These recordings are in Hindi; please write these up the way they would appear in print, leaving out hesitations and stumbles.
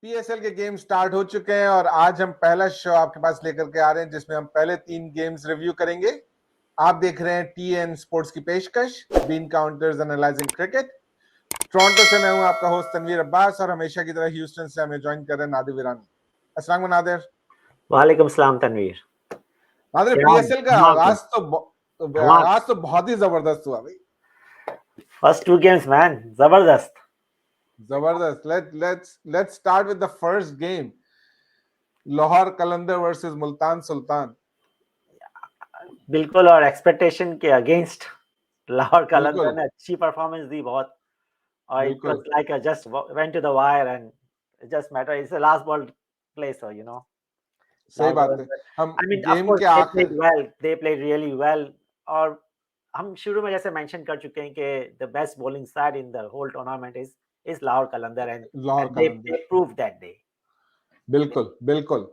पीएसएल के गेम स्टार्ट हो चुके हैं और आज हम पहला शो आपके पास लेकर के आ रहे हैं जिसमें हम पहले 3 गेम्स रिव्यू करेंगे। आप देख रहे हैं टीएन स्पोर्ट्स की पेशकश, bean counters analysing cricket. Toronto से मैं हूं आपका होस्ट तनवीर अब्बास और हमेशा की तरह ह्यूस्टन से हमें ज्वाइन कर रहे हैं नादिर ईरानी। अस्सलाम वालेकुम नादिर। वालेकुम सलाम तनवीर। नादिर, पीएसएल का धमाका आगाज तो बहुत ही जबरदस्त हुआ भाई। फर्स्ट 2 गेम्स मैन, जबरदस्त। Let's start with the first game. Lahore Qalandar versus Multan Sultan. बिल्कुल, और एक्सपेक्टेशन के अगेंस्ट लाहौर कलंदर ने अच्छी परफॉर्मेंस दी बहुत, और it was like just went to the wire and it just matter it's the last ball play, so you know. सही बात है। हम गेम के आखिर दे प्लेड रियली वेल, और हम शुरू में जैसे मेंशन कर चुके हैं कि the best bowling side in the whole tournament is Lahore Qalandar and they prove that day. बिल्कुल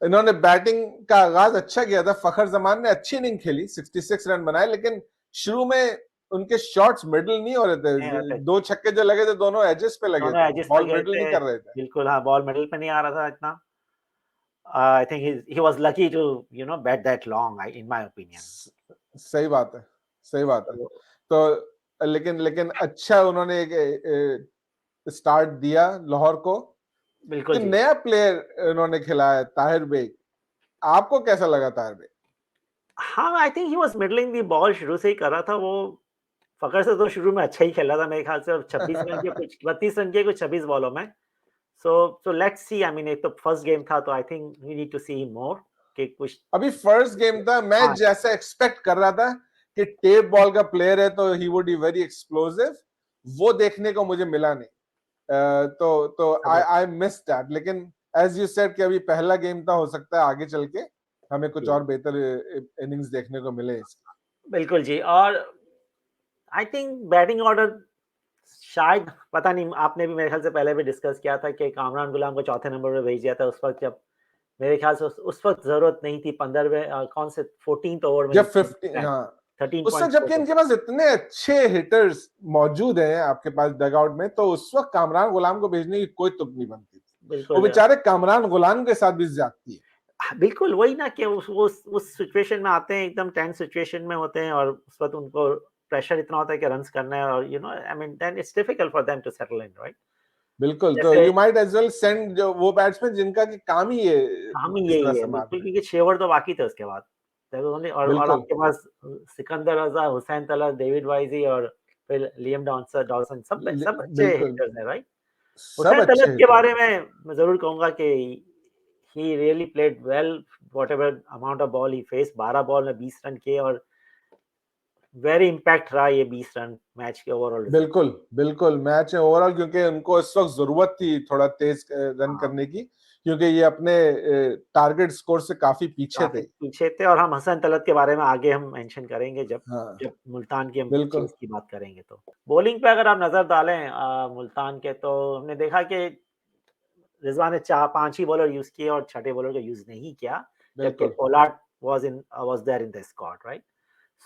इन्होंने बैटिंग का आगाज अच्छा किया था। फखर जमान ने अच्छी इनिंग खेली, 66 रन बनाए, लेकिन शुरू में उनके शॉट्स मिडल नहीं हो रहे थे। 2 छक्के जो लगे थे दोनों एजेस पे लगे थे, बॉल मिडल नहीं कर रहे थे। बिल्कुल, हाँ, बॉल मिडल पे नहीं आ रहा था इतना। I think he was lucky to bat that long, in my opinion. सही बात है। तो लेकिन अच्छा उन्होंने एक स्टार्ट दिया लाहौर को। बिल्कुल जी। नया प्लेयर उन्होंने खिलाया, ताहिर बेग। आपको कैसा लगा ताहिर बेग? हाँ, आई think he was middling the ball, शुरू से ही कर रहा था वो। फकर से तो शुरू में अच्छा ही खेला था मेरे ख्याल से, और 26 रन के कुछ 32 रन के कुछ 26 बॉलों में। So let's see, I mean एक तो फर्स्ट गेम था, तो I think we need to see more कि कुछ। अभी फर्स्ट गेम था, मैं जैसा एक्सपेक्ट कर रहा था कि टेप बॉल का प्लेयर है तो he would be very explosive, वो देखने को मुझे मिला नहीं। तो आई मिस दैट। लेकिन एज यू सेड कि अभी पहला गेम था, हो सकता है आगे चल के हमें कुछ और बेहतर इनिंग्स देखने को मिले इसकी। बिल्कुल जी। और आई थिंक बैटिंग ऑर्डर शायद, पता नहीं, आपने भी मेरे ख्याल से पहले भी डिस्कस किया था कि कामरान गुलाम को चौथे नंबर पे भेज दिया था उस वक्त, जब मेरे ख्याल से उस वक्त जरूरत नहीं थी। 15वें कौन से 14th ओवर में, जब 15, हाँ, उससे जबकि इनके पास इतने अच्छे हिटर्स मौजूद हैं आपके पास डगआउट में, तो उस वक्त कामरान गुलाम को भेजने की कोई तुक नहीं बनती थी। वो बेचारे कामरान गुलाम के साथ भी ज्यादती है। बिल्कुल वही ना, कि उस सिचुएशन में आते हैं, एकदम टेंस सिचुएशन में होते हैं, और उस वक्त उनको प्रेशर इतना होता है कि रन्स करना है, और I mean then it's difficult for them to settle in, right. बिल्कुल, तो you might as well send जो वो बैट्समैन जिनका की काम ही ये यही है, बिल्कुल, क्योंकि 6 ओवर तो बाकी थे उसके बाद। और आपके पास सिकंदर रजा, हुसैन तलत, डेविड वाइजी और फिर लियम डॉल्सन, सब अच्छे हिटर्स हैं, राइट। हुसैन तलत के बारे में मैं जरूर कहूंगा कि he really played well, whatever amount of ball he faced। 12 ball में 20 रन किए, और वेरी इम्पैक्ट रहा ये 20 रन मैच के ओवरऑल। बिल्कुल मैच में ओवरऑल, क्योंकि उनको इस वक्त जरूरत थी थोड़ा तेज रन करने की, क्योंकि ये अपने टारगेट स्कोर से काफी पीछे थे। और हम हसन तलत के बारे में आगे हम मेंशन करेंगे जब मुल्तान की हम चेस की बात करेंगे। तो बॉलिंग पे अगर आप नजर डालें मुल्तान के, तो हमने देखा कि रिजवान ने 5 ही बॉलर यूज किए और छठे बॉलर को यूज नहीं किया, जबकि Pollard was there in the squad, right.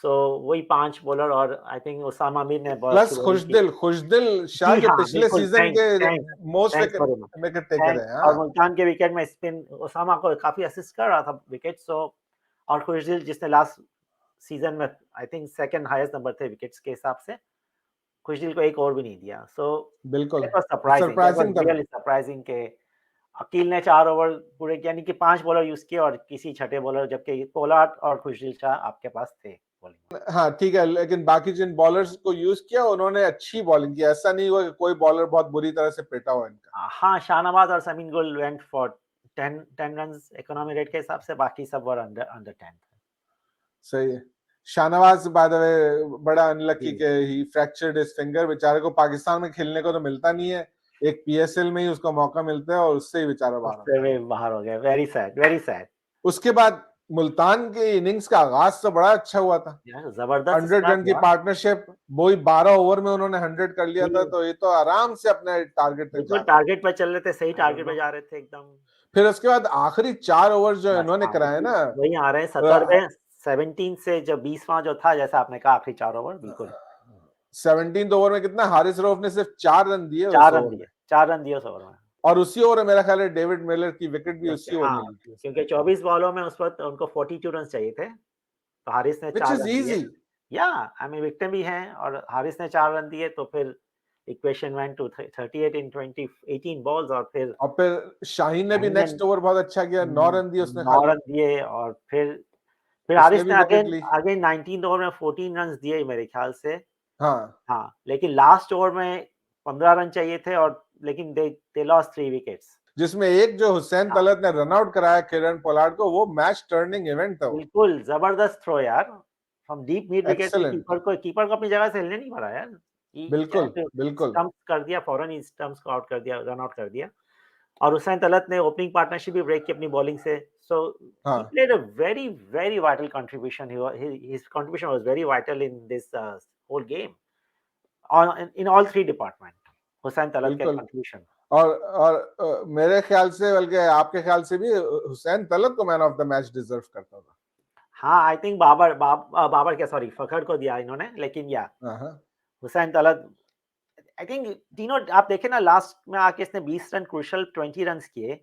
So वही 5 बॉलर, और आई थिंक उसामा मीर ने प्लस खुशदिल शाह जो पिछले सीजन के मोस्ट विकेट टेकर हैं। और मुल्तान के विकेट में स्पिन उसामा को काफी असिस्ट कर रहा था विकेट। सो और खुशदिल, जिसने लास्ट सीजन में I think second highest number थे विकेट्स के हिसाब से, खुशदिल को एक और भी नहीं दिया। सो बिल्कुल सरप्राइजिंग के अकील ने 4 ओवर पूरे, यानी कि 5 बॉलर यूज किए और किसी छठे बॉलर, जबकि पोलार्ड और खुशदिल शाह आपके पास थे बॉलिंग। हाँ ठीक है, लेकिन बाकी जिन बॉलर्स को यूज किया उन्होंने अच्छी बॉलिंग की। ऐसा नहीं हुआ कि कोई बॉलर बहुत बुरी तरह से पिटा हुआ इनका। हाँ, शाहनवाज और समीन गुल went for 10 runs economy rate के हिसाब से, बाकी सब वर अंडर 10। सही है। शाहनवाज बाय द वे बड़ा अनलकी के ही फ्रैक्चर्ड हिज फिंगर। बेचारे को पाकिस्तान में खेलने को तो मिलता नहीं है, एक पीएसएल में ही उसको मौका मिलता है और उससे ही बेचारा बाहर हो गया। Very sad. उसके बाद मुल्तान के इनिंग्स का आगाज तो बड़ा अच्छा हुआ था, जबरदस्त 100 रन की पार्टनरशिप, वही 12 ओवर में उन्होंने 100 कर लिया था। तो ये तो आराम से अपने टारगेट पे चल रहे थे, सही टारगेट पे जा रहे थे एकदम। फिर उसके बाद आखिरी 4 ओवर जो इन्होंने कराए ना, वही आ रहे हैं 70वें 17 से जब 20वां जो था, जैसा आपने कहा आखिरी 4 ओवर, बिल्कुल 17 ओवर में कितना हारिस रऊफ ने सिर्फ 4 रन दिए। 4 रन दिए उस ओवर में। और उसी ओवर मेरा ख्याल है डेविड मिलर की विकेट भी उसी ओवर हाँ, मिली थी, क्योंकि 24 बॉलों में उस वक्त उनको 42 रन चाहिए थे, तो हारिस ने व्हिच 4 इज रन दिए। इजी। या आई मीन विक्टिम भी हैं और हारिस ने 4 रन दिए, तो फिर equation went to 38 in 18 balls, और फिर शाहीन ने भी शाहीन ने नेक्स्ट ओवर बहुत अच्छा किया, 9 रन दिए उसने 9 खाली, रन दिए, और फिर उसने हारिस भी ने विकेट अगेन ली। अगेन 19 ओवर में 14 रन दिए मेरे ख्याल से। हाँ, हाँ, लेकिन लास्ट ओवर में 15 रन चाहिए थे, और लेकिन दे लॉस्ट 3 विकेट्स। जिसमें एक जो हुसैन हाँ, तलत ने रन आउट कराया किरण पोलार्ड को, वो मैच टर्निंग इवेंट था। बिल्कुल जबरदस्त थ्रो यार, फ्रॉम डीप मिड विकेट में एक्सेलेंट, कीपर को अपनी जगह से हिलने नहीं पड़ा यार। बिल्कुल बिल्कुल। स्टंप्स कर दिया, फौरन ही स्टंप्स को आउट कर दिया, रन आउट कर दिया। और हुसैन तलत ने ओपनिंग पार्टनरशिप भी ब्रेक की अपनी बॉलिंग से। सो ही हाँ, played a very very vital contribution. His contribution was very vital in this whole game, on in all 3 department, Hussain Talat का बिल्कुल। कंट्रीब्यूशन। और मेरे ख्याल से, बल्कि आपके ख्याल से भी हुसैन तलत को man of the match deserve करता था। हाँ, आई थिंक बाबर क्या, सॉरी, फखर को दिया इन्होंने, लेकिन या हाँ, हुसैन तलत, आई थिंक तीनों आप देखें ना, लास्ट में आके इसने 20 रन क्रूशियल 20 रन्स किए,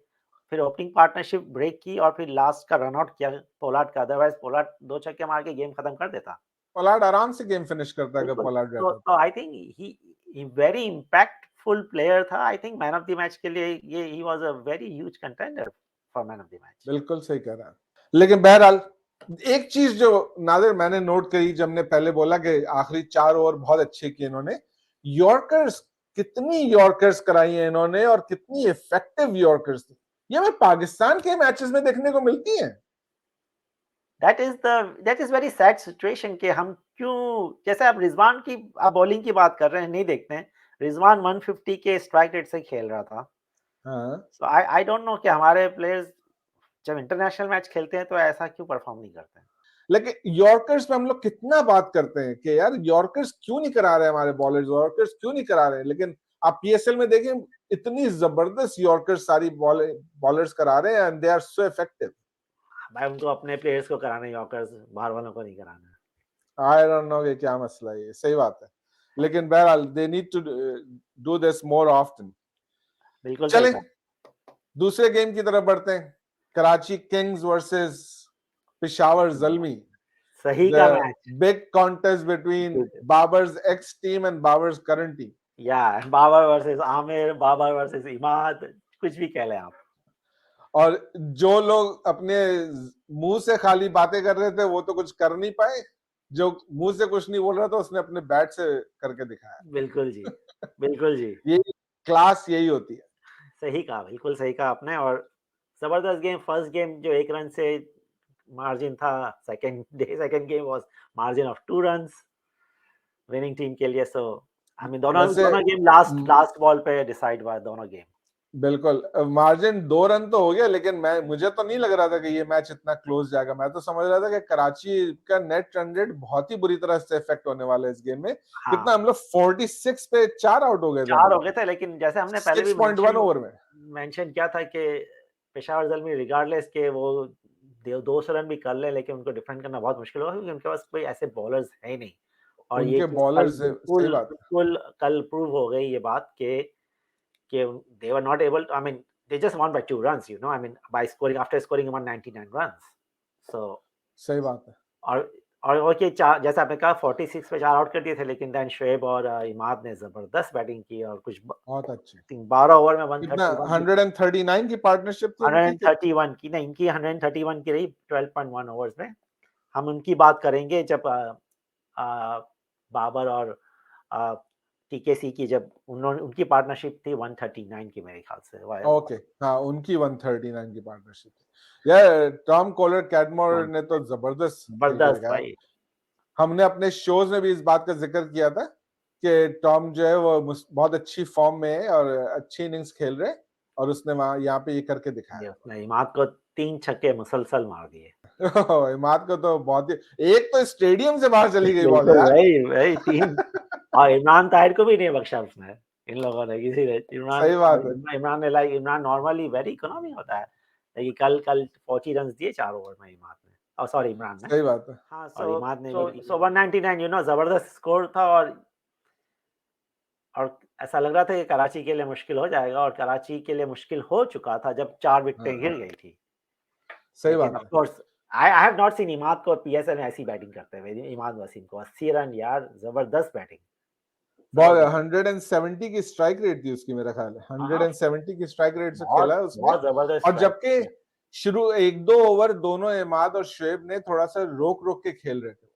फिर ओपनिंग पार्टनरशिप ब्रेक की, और फिर लास्ट का रन आउट किया पोलार्ड का। अदरवाइज पोलार्ड 2 छक्के मार के गेम खत्म कर देता। पोलार्ड आराम से गेम फिनिश करता अगर बिल्कुल, पोलार्ड तो रहता तो तो। I think he very impactful player था। I think man of the match के लिए ये he was a very huge contender for man of the match. बिल्कुल सही कह रहा है। लेकिन बहरहाल, एक चीज जो नादिर मैंने नोट करी जब ने पहले बोला कि आखिरी 4 ओवर बहुत अच्छे किए इन्होंने, यॉर्कर्स, कितनी यॉर्कर्स कराई हैं इन्होंने और कितनी इफेक्टिव यॉर्कर्स थी, ये हमें पाकिस्तान के मैचेस में देखने को मिलती हैं। That is very sad situation कि हम क्यों, जैसे आप रिजवान की, आप बॉलिंग की बात कर रहे हैं, नहीं देखते हैं। रिजवान 150 के स्ट्राइक रेट से खेल रहा था। हाँ, सो आई डोंट नो कि हमारे प्लेयर्स जब इंटरनेशनल मैच खेलते हैं तो ऐसा क्यों परफॉर्म नहीं करते हैं। लेकिन यॉर्कर्स पे हम लोग कितना बात करते हैं कि यार यॉर्कर्स क्यों नहीं करा रहे हमारे बॉलर्स, यॉर्कर्स क्यों नहीं करा रहे, लेकिन आप पीएसएल में देखें, इतनी जबरदस्त यॉर्कर्स सारी बॉलर्स करा रहे हैं and they are so effective. भाई उनको अपने प्लेयर्स को कराना है यॉर्कर्स, बाहर वालों को नहीं कराना है। आई डोंट नो कि क्या मसला है, ये सही बात है, लेकिन बहरहाल they need to do this more often. बिल्कुल सही चलें, कहा। दूसरे गेम की तरफ बढ़ते हैं। कराची किंग्स वर्सेस पेशावर जल्मी, सही the का match. big contest between Babar's ex team and Babar's current team. या बाबर वर्सेस आमिर, बाबर वर्सेस इमाद, कुछ भी कह लें आप। और जो लोग अपने मुंह से खाली बातें कर रहे थे वो तो कुछ कर नहीं पाए, जो मुंह से कुछ नहीं बोल रहा था उसने अपने बैट से करके दिखाया। बिल्कुल जी, बिल्कुल जी। ये क्लास यही होती है। सही कहा, बिल्कुल सही कहा आपने। और जबरदस्त गेम, फर्स्ट गेम जो 1 रन से मार्जिन था, second game was margin of 2 runs winning team के लिए। सो आई मीन दोनों वैसे दोनों गेम लास्ट लास्ट बॉल पे डिसाइड हुआ, दोनों गेम। बिल्कुल मार्जिन 2 रन तो हो गया, लेकिन मुझे तो नहीं लग रहा था कि ये मैच इतना क्लोज जाएगा। मैं तो समझ रहा था कि कराची का नेट रन रेट बहुत ही बुरी तरह से इफेक्ट होने वाला है इस गेम में। हाँ, कितना हम लोग 46 पे 4 आउट हो गए थे हम 4 हो लोग, गए थे, लेकिन जैसे हमने पहले भी 6.1 ओवर में। मेंशन किया था कि पेशावर ज़ल्मी रिगार्डलेस के वो 200 रन भी कर ले, लेकिन उनको डिफेंड करना बहुत मुश्किल होगा, क्योंकि उनके पास कोई ऐसे बॉलर्स है ही नहीं। और ये उनके चीज़ कल बॉलर्स, सही बात है। बिल्कुल कल प्रूव हो गई ये बात कि they were not able to, I mean they just won by 2 runs, I mean by scoring, after scoring 199 runs. So सही बात है। और और कि चार, जैसे आपने कहा 46 पे 4 आउट कर दिए थे, लेकिन देन शोएब और इमाद ने जबरदस्त बैटिंग की, और कुछ बहुत अच्छे। 12 ओवर में कितना 131 की, 139 की पार्टनरशिप थी उनकी 131 की नहीं, इनकी 131 की रही 12.1 ओवर्स में। हम उनकी बात करेंगे जब बाबर और टीकेसी की, जब उन्होंने उनकी पार्टनरशिप थी 139 की मेरे ख्याल से। ओके, हाँ उनकी 139 की पार्टनरशिप थी यार। टॉम कॉलर कैडमोर ने तो जबरदस्त खेल के जबरदस्त दिखाया। भाई। हमने अपने शोज में भी इस बात का जिक्र किया था कि टॉम जो है वो बहुत अच्छी फॉर्म में है और अच्छी इनिंग्स खेल रहे, और उसने वहां यहाँ पे ये करके दिखाया। उसने इमाद को 3 छक्के मुसलसल मार दिए। इमाद को तो बहुत ही, एक तो स्टेडियम से बाहर चली गई बॉल बिल्कुल यार। वही वही 3। और इमरान ताहिर को भी नहीं बख्शा उसने, इन लोगों ने, किसी ने। सही बात है, इमरान नॉर्मली वेरी इकोनॉमी होता है, लेकिन कल कल 40 रन दिए 4 ओवर में इमाद ने, और सॉरी इमरान ने। सही बात है। हाँ, और इमाद ने भी 199, जबरदस्त स्कोर था। और ऐसा लग रहा था कि कराची के लिए मुश्किल हो जाएगा और कराची के लिए मुश्किल हो चुका था जब 4 विकेटें गिर गई थी। सही लेकिन बात ऑफ है। Course I have not seen Imad को पीएसएल में ऐसी बैटिंग करते हुए। इमाद वसीम को 80 रन यार, जबरदस्त बैटिंग, बहुत जबरदस्त। 170 की स्ट्राइक रेट थी उसकी, मेरा ख्याल है हाँ, 170 की स्ट्राइक रेट से खेला बहुत है उसने। बहुत जबरदस्त और स्ट्राइक जबकि है। शुरू 1-2 ओवर दोनों इमाद और शोएब ने थोड़ा सा रोक रोक के खेल रहे थे,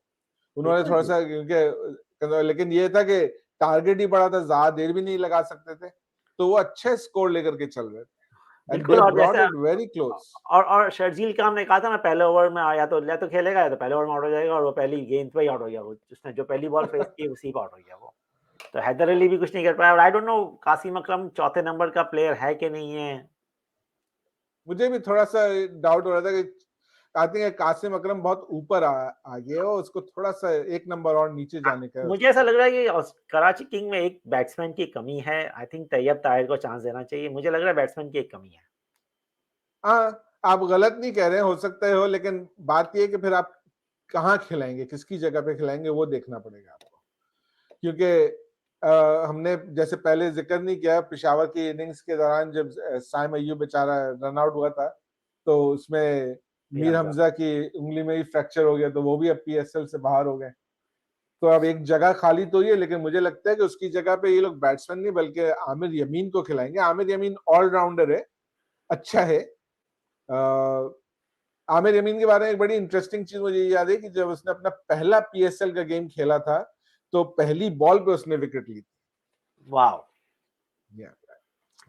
उन्होंने बिल्कुल थोड़ा जी। सा, क्योंकि लेकिन ये था कि टारगेट ही बड़ा था, ज्यादा देर भी नहीं लगा सकते थे, तो वो अच्छे स्कोर लेकर के चल रहे थे एंड बिल्कुल, दे और ब्रॉट जैसे इट वेरी क्लोज। और शर्जील का हमने कहा था ना, पहले ओवर में या तो खेलेगा या तो पहले ओवर में आउट हो जाएगा, और वो पहली गेंद पे ही आउट हो गया। वो उसने जो पहली बॉल फेस की उसी पे आउट हो गया वो। तो हैदर अली भी कुछ नहीं कर पाया, और आई डोंट नो कासिम अकरम चौथे नंबर का प्लेयर है कि नहीं है। मुझे भी थोड़ा सा डाउट हो रहा था कि आई थिंक कासिम अकरम बहुत ऊपर आ गया हो, उसको थोड़ा सा एक नंबर और नीचे जाने का है मुझे ऐसा लग रहा है कि कराची किंग में एक बैट्समैन की कमी है। आई थिंक तैयब ताहिर को चांस देना चाहिए। मुझे लग रहा है बैट्समैन की एक कमी है। हाँ, आप गलत नहीं कह रहे, हो सकता है हो, लेकिन बात ये है कि फिर आप कहाँ खिलाएंगे, किसकी जगह पे खिलाएंगे, वो देखना पड़ेगा आपको। क्योंकि हमने जैसे पहले जिक्र नहीं किया, पेशावर की इनिंग्स के दौरान जब साइम अय्यूब बेचारा रन आउट हुआ था, तो उसमें मीर हमजा की उंगली में ही फ्रैक्चर हो गया, तो वो भी अब पीएसएल से बाहर हो गए। तो अब एक जगह खाली तो ही है, लेकिन मुझे लगता है कि उसकी जगह पे ये लोग बैट्समैन नहीं बल्कि आमिर यमीन को खिलाएंगे। आमिर यमीन ऑलराउंडर है, अच्छा है। आमिर यमीन के बारे में एक बड़ी इंटरेस्टिंग चीज मुझे याद है कि जब उसने अपना पहला पीएसएल का गेम खेला था, तो पहली बॉल पे उसने विकेट ली थी। वाह।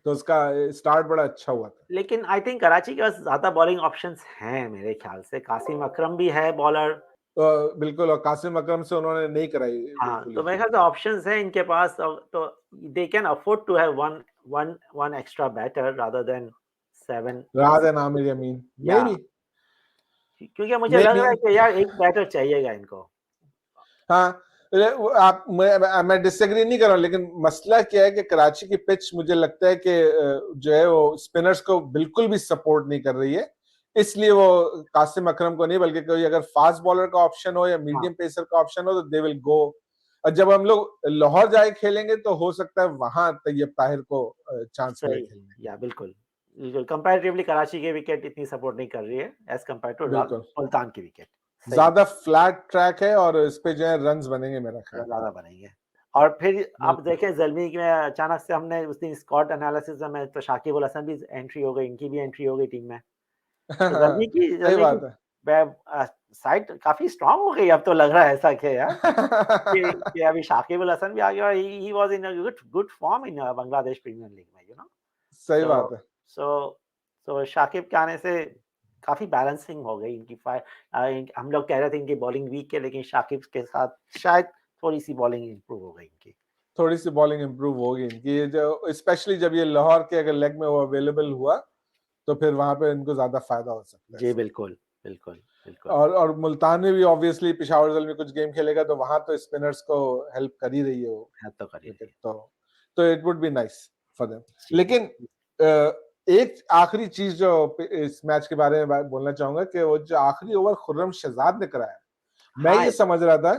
तो उसका स्टार्ट बड़ा अच्छा हुआ था। लेकिन आई थिंक कराची के पास ज्यादा बॉलिंग ऑप्शंस हैं मेरे ख्याल से। कासिम अकरम भी है बॉलर। तो बिल्कुल, और कासिम अकरम से उन्होंने नहीं कराई हाँ, बिल्कुल तो ही। मेरे ख्याल से ऑप्शंस हैं इनके पास, तो they can afford to have one extra batter rather than 7 राहत है आमिर यमीन, मे या, बी क्योंकि मुझे मे लग बी रहा है कि यार एक बैटर चाहिएगा इनको। हाँ, आप मैं डिसएग्री नहीं कर रहा हूँ, लेकिन मसला क्या है कि कराची की पिच मुझे लगता है कि जो है वो स्पिनर्स को बिल्कुल भी सपोर्ट नहीं कर रही है, इसलिए वो कासिम अकरम को नहीं, बल्कि कोई अगर फास्ट बॉलर का ऑप्शन हो या मीडियम पेसर का ऑप्शन हो तो दे विल गो। और जब हम लोग लाहौर जाए खेलेंगे तो हो सकता है वहां तैयब ताहिर को चांस मिले सही, खेलने। या बिल्कुल, बिल्कुल कंपैरेटिवली कराची की विकेट इतनी सपोर्ट नहीं कर रही है एज़ कंपेयर टू बिल्कुल, मुल्तान की विकेट। सही है, ज्यादा फ्लैट ट्रैक है और इस पे जो है रन्स बनेंगे मेरा ख्याल ज़्यादा बनेंगे। और फिर है। आप देखें ज़ल्मी में अचानक से हमने उस दिन स्क्वाड एनालिसिस में तो शाकिब अल हसन भी एंट्री हो गई, इनकी भी एंट्री हो गई टीम में। तो सही ज़ल्मी की बात है। साइड काफ़ी स्ट्रॉन्ग हो गई अब तो, लग रहा है ऐसा कि यार कि अभी शाकिब अल हसन भी आ गया और he was in a good form in Bangladesh premier league में, यू नो। सही सो बात है। सो सो शाकिब के आने से काफ़ी बैलेंसिंग हो गई इनकी हम लोग कह रहे थे इनकी बॉलिंग वीक है, लेकिन शाकिब के साथ शायद थोड़ी-सी बॉलिंग इम्प्रूव हो गई इनकी। थोड़ी सी बॉलिंग इंप्रूव होगी इनकी, ये जो स्पेशली जब ये लाहौर के अगर लेग में वो अवेलेबल हुआ तो फिर वहां पे इनको ज्यादा फायदा हो सकता है जी, इसका। बिल्कुल, बिल्कुल, बिल्कुल। और मुल्तान में भी ऑब्वियसली पेशावर जल में कुछ गेम खेलेगा तो वहां तो स्पिनर्स को हेल्प कर ही रही है वो हेल्प तो कर ही रही विकेट, है। तो it would be nice for them. जी। लेकिन एक आखिरी चीज जो इस मैच के बारे में बोलना चाहूंगा कि वो जो आखिरी ओवर खुर्रम शहजाद ने कराया, मैं हाँ, ये समझ रहा था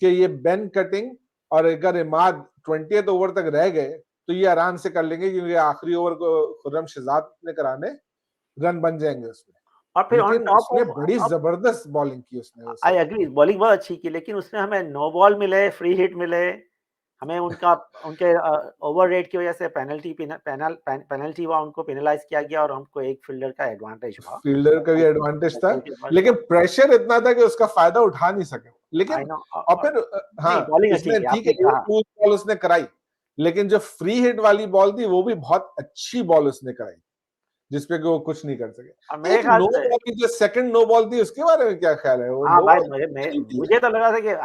कि ये बेन कटिंग और अगर इमाद 20th ओवर तक रह गए तो ये आराम से कर लेंगे, क्योंकि आखिरी ओवर को खुर्रम शहजाद ने कराने रन बन जाएंगे उसमें। और फिर ऑन लेकिन टॉप उसने ऑफ बड़ी जबरदस्त बॉलिंग की उसने उस आई ओवर एग्री, पे। बॉलिंग बहुत अच्छी की, लेकिन उसमें हमें नो बॉल मिले, फ्री हिट मिले। हमें उनके ओवर रेट की वजह से पेनल्टी हुआ, उनको पेनलाइज़ किया गया और हमको एक फील्डर का एडवांटेज हुआ। फील्डर का भी एडवांटेज था, लेकिन प्रेशर इतना था कि उसका फायदा उठा नहीं सके। आई लेकिन नो और फिर नहीं, हाँ, बॉलिंग अच्छी इसमें की ठीक है, आपने कहा। लूज बॉल उसने कराई, लेकिन जो फ्री हिट वाली बॉल थी वो भी बहुत अच्छी बॉल उसने कराई, जिसपे कि वो कुछ नहीं कर और सके। मेरे एक ख्याल नो से बॉल की जो सेकंड नो बॉल थी उसके बारे में क्या ख्याल है? वो हाँ नो भाई, बॉल चली थी मुझे तो लगा था कि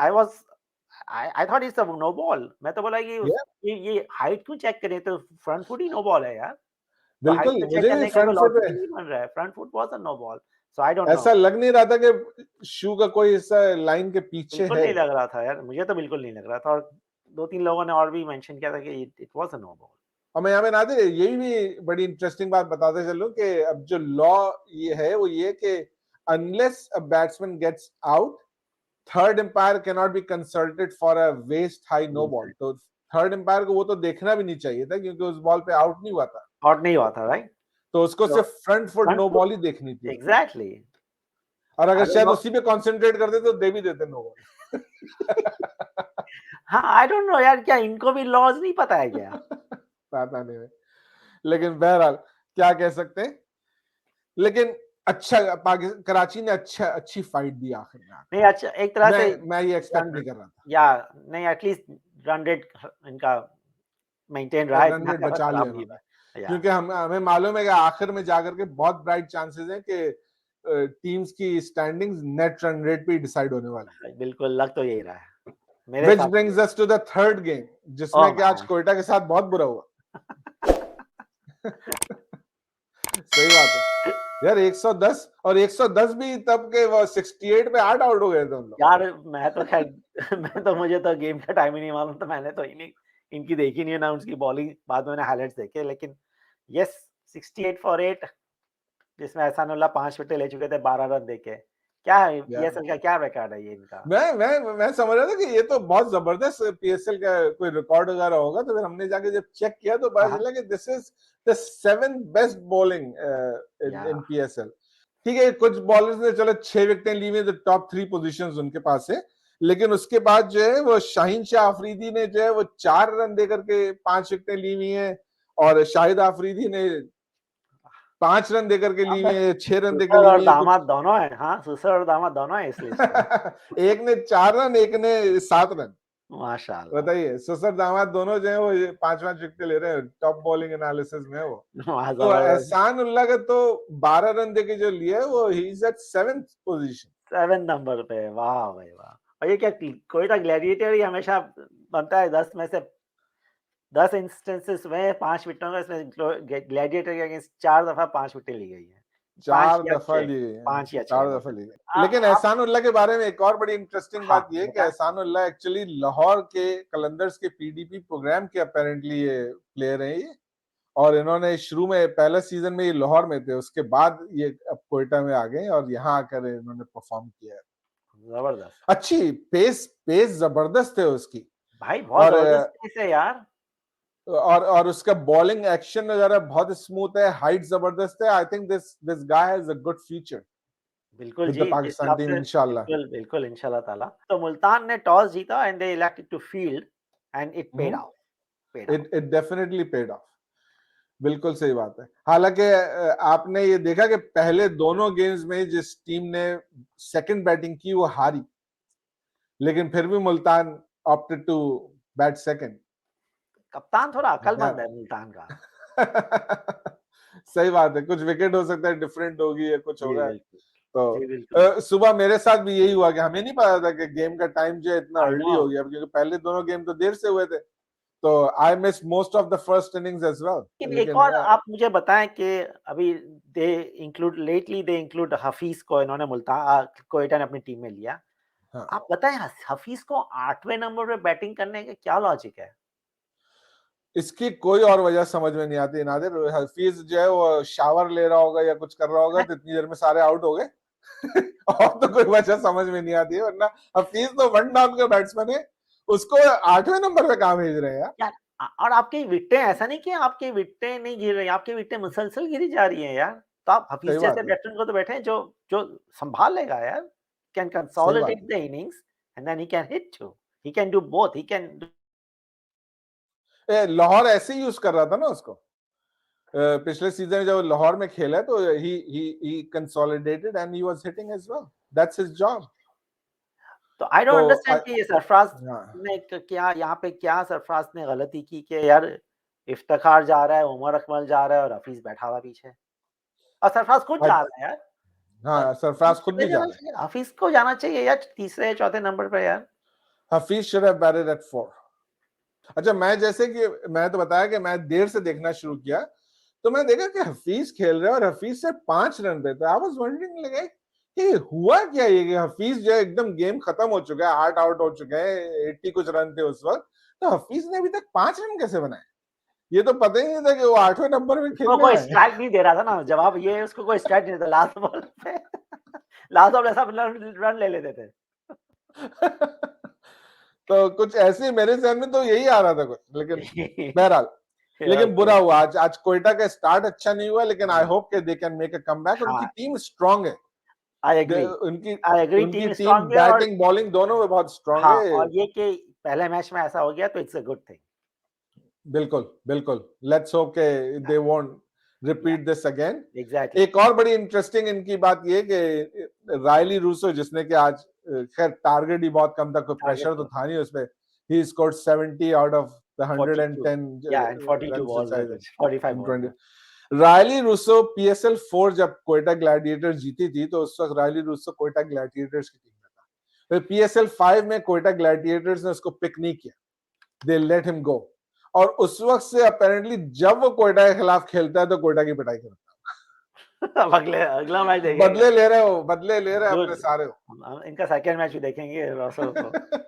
I thought it's a no ball. मैं तो बोला कि यार, ये हाइट क्यों चेक करें, तो फ्रंट फुट ही नो बॉल है यार। तो हाइट बिल्कुल को चेक मुझे भी करने का कोई फ्रंट फुट लॉजिक पे ही नहीं बन रहा है। Front foot was a no ball. So I don't know. ऐसा लग नहीं रहा था कि शू का कोई हिस्सा लाइन के पीछे बिल्कुल है। नहीं लग रहा था यार, मुझे तो बिल्कुल नहीं लग रहा था, और 2-3 लोगों ने और भी मेंशन किया था कि it was a no ball. और मैं यहाँ पे नादिर यही भी बड़ी इंटरेस्टिंग बात बताते चलूं कि अब जो लॉ ये है वो ये कि unless a batsman gets out, third umpire can not be consulted for a waist high no ball. तो थर्ड एम्पायर को वो तो देखना भी नहीं चाहिए था क्योंकि उस बॉल पे आउट नहीं हुआ था, राइट। तो उसको तो सिर्फ front foot front no foot, ball ही देखनी थी, एग्जैक्टली। और अगर अगर शायद वो उसी पे कंसंट्रेट करते तो दे भी देते नो बॉल। हाँ, आई डोंट नो यार, क्या इनको भी लॉज नहीं पता है क्या? पता नहीं है। लेकिन बहरहाल क्या कह सकते हैं, लेकिन अच्छा कराची ने अच्छी फाइट दी आखिर में आकर। नहीं, अच्छा एक तरह से मैं ये एक्सपेक्ट नहीं कर रहा था। या नहीं, एटलीस्ट रन रेट इनका मेंटेन रहा है, रन इतना रेट ज्यादा बचा लिया खराब नहीं उन्होंने, हुआ है। या क्योंकि हमें मालूम है कि आखिर में जाकर के बहुत ब्राइट चांसेस हैं कि टीम्स की स्टैंडिंग्स नेट रन रेट पे डिसाइड होने वाली है। बिल्कुल लग तो यही रहा है मेरे Which हिसाब brings से। us to the third game, ओह जिसमें कि आज मैन। कोयटा के साथ बहुत बुरा हुआ। सही बात है यार, 110 और 110 भी तब के वो 68 पे 8 आउट हो गए थे हम लोग। यार मैं तो खैर मुझे तो गेम का टाइम ही नहीं मालूम, तो मैंने तो इनकी देखी नहीं है ना, उनकी बॉलिंग बाद में मैंने हाइलाइट्स देखे, लेकिन यस 68 फॉर 8, जिसमें एहसानुल्लाह 5 विकेट ले चुके थे 12 रन देके। क्या है पीएसएल का, क्या रिकॉर्ड है ये इनका? मैं समझ रहा था कि ये तो बहुत जबरदस्त पीएसएल का कोई रिकॉर्ड वगैरह होगा, तो फिर हमने जाके जब चेक किया तो पता चला कि this is the 7th best bowling in PSL. ठीक है, कुछ बॉलर्स ने चलो 6 विकेटें ली हुई, तो टॉप 3 पोजीशंस उनके पास है, लेकिन उसके बाद जो है वो शाहीन शाह अफरीदी ने जो है वो 4 रन देकर के 5 विकेटें ली हुई हैं, और शाहिद अफरीदी ने 5 रन देकर के ली हुई है, 6 रन देकर सुसर ली और हुई है कुछ। दामाद दोनों है। हाँ, सुसर और दामाद दोनों है इस लिस्ट में। एक ने 4 रन, एक ने 7 रन। माशाल्लाह। बताइए, ससुर दामाद दोनों जो है वो 5-5 विकेट ले रहे हैं, टॉप बॉलिंग एनालिसिस में वो। वाह, तो जबरदस्त। एहसान उल्लाह का तो 12 रन देके जो लिया है वो he is at 7th position. 7 number पे, वाह भाई वाह। और ये क्या कोयटा ग्लैडिएटर ही हमेशा बनता है 10 में से 10 इंस्टेंसेस में 5 विकेटों का, इसमें ग्लैडिएटर के अगेंस्ट 4 दफा 5 विकेट ली गई है। 5 4 या दफा 6, लिए हैं, 5 या 6 4 दफा मतलब। लिए। लेकिन आप एहसान उल्लाह के बारे में एक और बड़ी इंटरेस्टिंग हाँ, बात ये है कि बताएं। एहसान उल्लाह एक्चुअली लाहौर के कलंदर्स के पीडीपी प्रोग्राम के अपेरेंटली ये प्लेयर हैं ये, और इन्होंने शुरू में पहला सीजन में ये लाहौर में थे, उसके बाद ये अब कोयटा में आ गए और यहाँ आकर इन्होंने परफॉर्म किया है। जबरदस्त अच्छी पेस जबरदस्त है उसकी, भाई, बहुत और जबरदस्त पेस है यार। उसका बॉलिंग एक्शन वगैरह बहुत स्मूथ है, हाइट जबरदस्त है। I think this guy has a good future बिल्कुल विद जी, द जिस पाकिस्तान हिसाब टीम से इंशाल्लाह। बिल्कुल इंशाल्लाह ताला। तो मुल्तान ने टॉस जीता and they elected to field and it paid off, it definitely paid off, बिल्कुल सही बात है। हालांकि आपने ये देखा कि पहले दोनों गेम्स में जिस टीम ने सेकंड बैटिंग की वो हारी, लेकिन फिर भी Multan opted to bat second. कप्तान थोड़ा अक्लमंद है मुल्तान का। सही बात है, कुछ विकेट हो सकता है डिफरेंट होगी या कुछ जी होगा। बिल्कुल, जी तो बिल्कुल। सुबह मेरे साथ भी यही हुआ कि हमें नहीं पता था कि गेम का टाइम जो है इतना आई अर्ली नो। हो गया, क्योंकि पहले दोनों गेम तो देर से हुए थे, तो I miss most of the first innings as लेकिन वेल। एक लेकिन और आप मुझे बताएं कि अभी दे इंक्लूड हफीज को, इन्होंने मुल्तान कोयटा ने अपनी टीम में लिया। हाँ, आप बताएं हफीज को 8वें नंबर पे बैटिंग करने का क्या लॉजिक है? इसकी कोई और वजह समझ में नहीं आती नादिर। हफीज जो है वो शावर ले रहा होगा या कुछ कर रहा होगा, तो इतनी देर में सारे आउट हो गए। और तो कोई वजह समझ में नहीं आती है, वरना हफीज तो वन डाउन का बैट्समैन है, उसको 8वें नंबर पे कहां भेज रहे हैं यार। यार और आपकी विकेटें, ऐसा नहीं कि आपकी विकेटें नहीं गिर रही, आपकी विकेटें मुसलसल गिरी जा रही हैं यार। तो आप सही हफीज जैसे बात है, बैट्समैन को तो बैठे हैं जो जो संभाल लेगा यार, कैन सही बात consolidate the innings and then he can hit too, he can do both, he can. है। लाहौर ऐसे ही यूज कर रहा था ना उसको। पिछले सीजन जब लाहौर में खेला तो he consolidated and he was hitting as well, that's his job. तो आई डोंट तो अंडरस्टैंड कि ये सरफराज हाँ, ने क्या यहाँ पे, क्या सरफराज ने गलती की कि यार इफ्तिखार जा रहा है, उमर अकमल जा रहा है और हफीज बैठा हुआ पीछे, और सरफराज खुद जा रहा है यार। हाँ, सरफराज खुद भी जा रहे हैं। हफीज को जाना चाहिए यार तीसरे चौथे नंबर पे यार। Hafeez should have batted at 4। अच्छा, मैं जैसे कि मैं तो बताया कि मैं देर से देखना शुरू किया, तो मैं देखा कि हफीज खेल रहे हैं और हफीज से 5 रन पे, तो आई वाज वंडरिंग लगे कि हुआ क्या ये कि हफीज जो है एकदम गेम खत्म हो चुका है, 8 आउट हो चुके हैं, 80 कुछ रन थे उस वक्त, तो हफीज ने अभी तक 5 रन कैसे बनाए? ये तो पता ही नहीं था कि वो 8वें नंबर में उसको खेलने कोई आए। स्ट्राइक नहीं दे रहा था ना, जवाब ये है, उसको कोई स्ट्राइक नहीं देता लास्ट बॉल पे। लास्ट बॉल ऐसा रन ले लेते थे। तो कुछ ऐसे मेरे ध्यान में तो यही आ रहा था कुछ, लेकिन बहरहाल लेकिन बुरा हुआ आज कोयटा का स्टार्ट अच्छा नहीं हुआ, लेकिन आई होप के they can make a comeback. उनकी टीम स्ट्रांग है, आई एग्री, उनकी टीम टीम स्ट्रांग है, और बैटिंग बॉलिंग दोनों में बहुत स्ट्रांग हाँ, है। और ये कि पहले मैच में ऐसा हो गया तो इट्स अ गुड थिंग। बिल्कुल बिल्कुल, लेट्स होप के they won't repeat this again. Exactly. एक और बड़ी इंटरेस्टिंग इनकी बात ये कि रायली रूसो, जिसने कि आज खैर टारगेट ही बहुत कम था, कोई प्रेशर तो था नहीं उसपे, he scored 70 out of the 110 and 42 balls, 45 balls. Rilee Rossouw PSL 4 जब कोयटा ग्लैडिएटर्स जीती थी तो उस वक्त रायली रूसो कोयटा ग्लैडिएटर्स की टीम में था। फिर PSL 5 में कोयटा ग्लैडिएटर्स ने उसको पिक नहीं किया, दे लेट हिम गो, और उस वक्त से अपेरेंटली जब वो कोयटा के खिलाफ खेलता है तो कोयटा की पिटाई करता है। अगला मैच देखेंगे, बदले ले रहे हो, बदले ले रहे हो अपने सारे हो। इनका सेकंड मैच भी देखेंगे रॉसल को।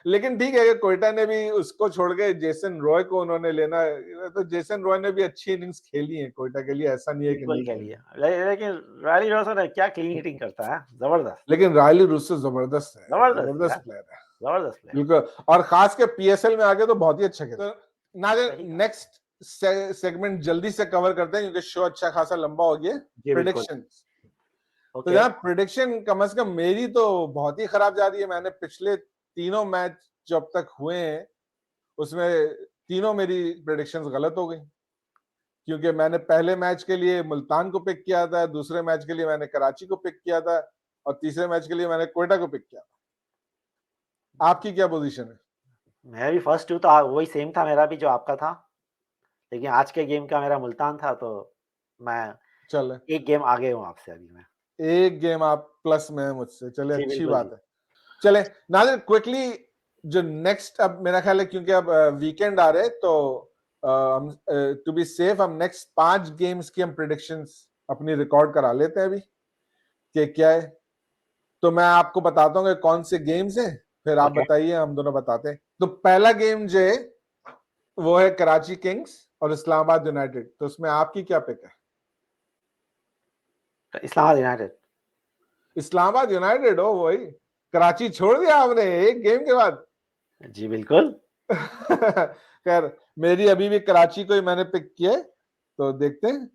लेकिन ठीक है कि कोयटा ने भी उसको छोड़ के जेसन रॉय को उन्होंने लेना, तो जेसन रॉय ने भी अच्छी इनिंग्स खेली है कोयटा के लिए, ऐसा नहीं है कि नहीं खेली। लेकिन रायली रॉसल क्या क्लीन हिटिंग करता है, जबरदस्त। लेकिन रायली रूसो जबरदस्त है, जबरदस्त प्लेयर है, जबरदस्त प्लेयर, बिल्कुल। और खास के PSL में आगे तो बहुत ही अच्छा खेलता है। नाज़िर, नेक्स्ट सेगमेंट जल्दी से कवर करते हैं क्योंकि शो अच्छा खासा लंबा हो गया। प्रेडिक्शंस, तो जनाब प्रेडिक्शन कम से कम मेरी तो बहुत ही खराब जा रही है। मैंने पिछले तीनों मैच जब तक हुए हैं उसमें तीनों मेरी प्रेडिक्शंस गलत हो गई, क्योंकि मैंने पहले मैच के लिए मुल्तान को पिक किया था, दूसरे मैच के लिए मैंने कराची को पिक किया था, और तीसरे मैच के लिए मैंने कोयटा को पिक किया था। आपकी क्या पोजीशन है? मैं भी फर्स्ट टू तो वही सेम था मेरा भी जो आपका था, लेकिन आज के गेम का मेरा मुल्तान था, तो मैं चले एक गेम आगे हूँ आपसे अभी। मैं एक गेम आप प्लस में है मुझसे, चले अच्छी बात जी। है। चले नाज़िर क्विकली, जो नेक्स्ट, अब मेरा ख्याल है क्योंकि अब वीकेंड आ रहे तो टू बी सेफ हम नेक्स्ट 5 गेम्स की हम प्रेडिक्शंस अपनी रिकॉर्ड करा लेते हैं अभी कि क्या है। तो मैं आपको बताता हूँ कि कौन से गेम्स हैं, फिर आप बताइए, हम दोनों बताते हैं। तो पहला गेम जो है वो है कराची किंग्स और इस्लामाबाद यूनाइटेड, तो उसमें आपकी क्या पिक है? इस्लामाबाद यूनाइटेड। इस्लामाबाद यूनाइटेड हो, वही कराची छोड़ दिया आपने एक गेम के बाद? जी बिल्कुल। खैर मेरी अभी भी कराची को ही मैंने पिक किया, तो देखते हैं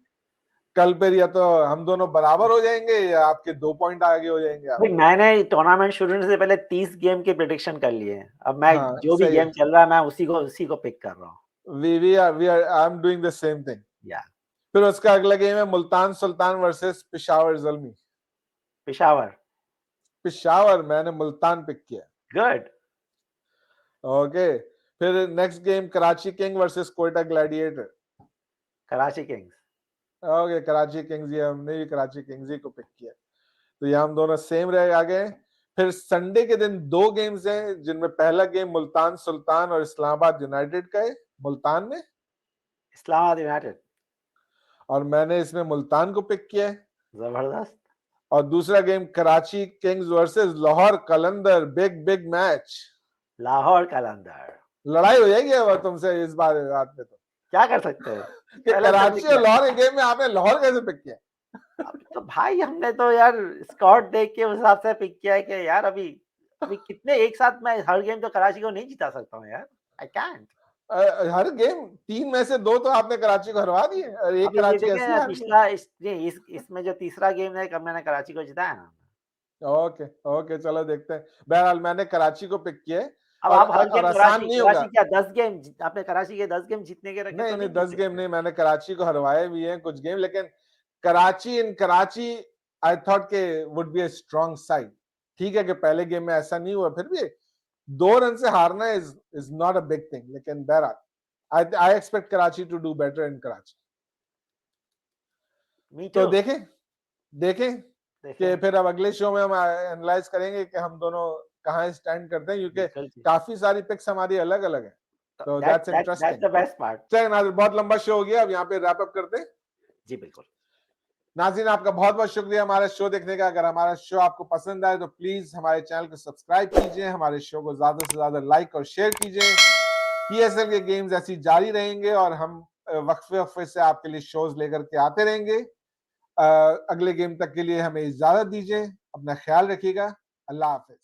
कल पर या तो हम दोनों बराबर हो जाएंगे या आपके 2 पॉइंट आगे हो जाएंगे आप। मैंने टूर्नामेंट शुरू होने से पहले 30 गेम के प्रेडिक्शन कर लिए हैं। अब मैं जो भी गेम चल रहा है मैं उसी को पिक कर रहा हूँ। I am doing the same thing. फिर उसका अगला गेम है मुल्तान सुल्तान वर्सेस पेशावर ज़ल्मी। पेशावर मैंने मुल्तान पिक किया। गुड। ओके, फिर next game Karachi king versus Quetta gladiator. Karachi Kings. Okay, Karachi Kings, ये हमने भी कराची किंग्स ही को पिक किया, तो ये हम दोनों सेम रह आगे। फिर संडे के दिन 2 गेम्स हैं जिनमें पहला गेम मुल्तान सुल्तान और इस्लामाबाद यूनाइटेड का है, मुल्तान में इस्लामाबाद यूनाइटेड, और मैंने इसमें मुल्तान को पिक किया है। जबरदस्त। और दूसरा game Karachi Kings versus Lahore Qalandar, big match. Lahore Qalandar, लड़ाई हो जाएगी अब तुमसे इस बार रात में, तो क्या कर सकते हैं। कि कराची और लाहौर के गेम में आपने लाहौर कैसे पिक किया? तो भाई हमने तो यार स्कॉट देख के उस हिसाब से पिक किया है कि यार अभी कितने एक साथ मैं हर गेम तो कराची को नहीं जिता सकता हूँ यार, आई कैंट। हर गेम 3 में से 2 तो आपने कराची को हरवा दिए और एक कराची ऐसी हार गई। पिछला इसमें जो तीसरा गेम है मैंने कराची को जिताया ना। ओके चलो देखते हैं। बहरहाल मैंने कराची को पिक किया है। अब आप हर गेम आसान नहीं होगा। क्या 10 गेम आपने कराची के 10 गेम जीतने के रखे? नहीं 10 गेम नहीं, मैंने कराची को हरवाए भी हैं कुछ गेम, लेकिन कराची इन कराची आई थॉट के would be a strong side. ठीक है कि पहले गेम में ऐसा नहीं हुआ, फिर भी 2 रन से हारना is not a big thing, लेकिन बहरहाल I expect Karachi to do better in Karachi. तो देखें कि फिर अब अगले शो में हम एनालाइज करेंगे कि हम दोनों कहां स्टैंड करते हैं, क्योंकि काफी सारी पिक्स हमारी अलग अलग है, तो that's interesting. That's the best part. चलिए नाज़िर, बहुत लंबा शो हो गया, अब यहाँ पे रैप अप करते हैं। जी बिल्कुल। नाज़रीन, आपका बहुत बहुत शुक्रिया हमारा शो देखने का। अगर हमारा शो आपको पसंद आए तो प्लीज हमारे चैनल को सब्सक्राइब कीजिए, हमारे शो को ज्यादा से ज्यादा लाइक और शेयर कीजिए। PSL के गेम्स ऐसी जारी रहेंगे और हम वक्फे से आपके लिए शोज लेकर के आते रहेंगे। अगले गेम तक के लिए हमें इजाजत दीजिए, अपना ख्याल रखिएगा, अल्लाह हाफिज।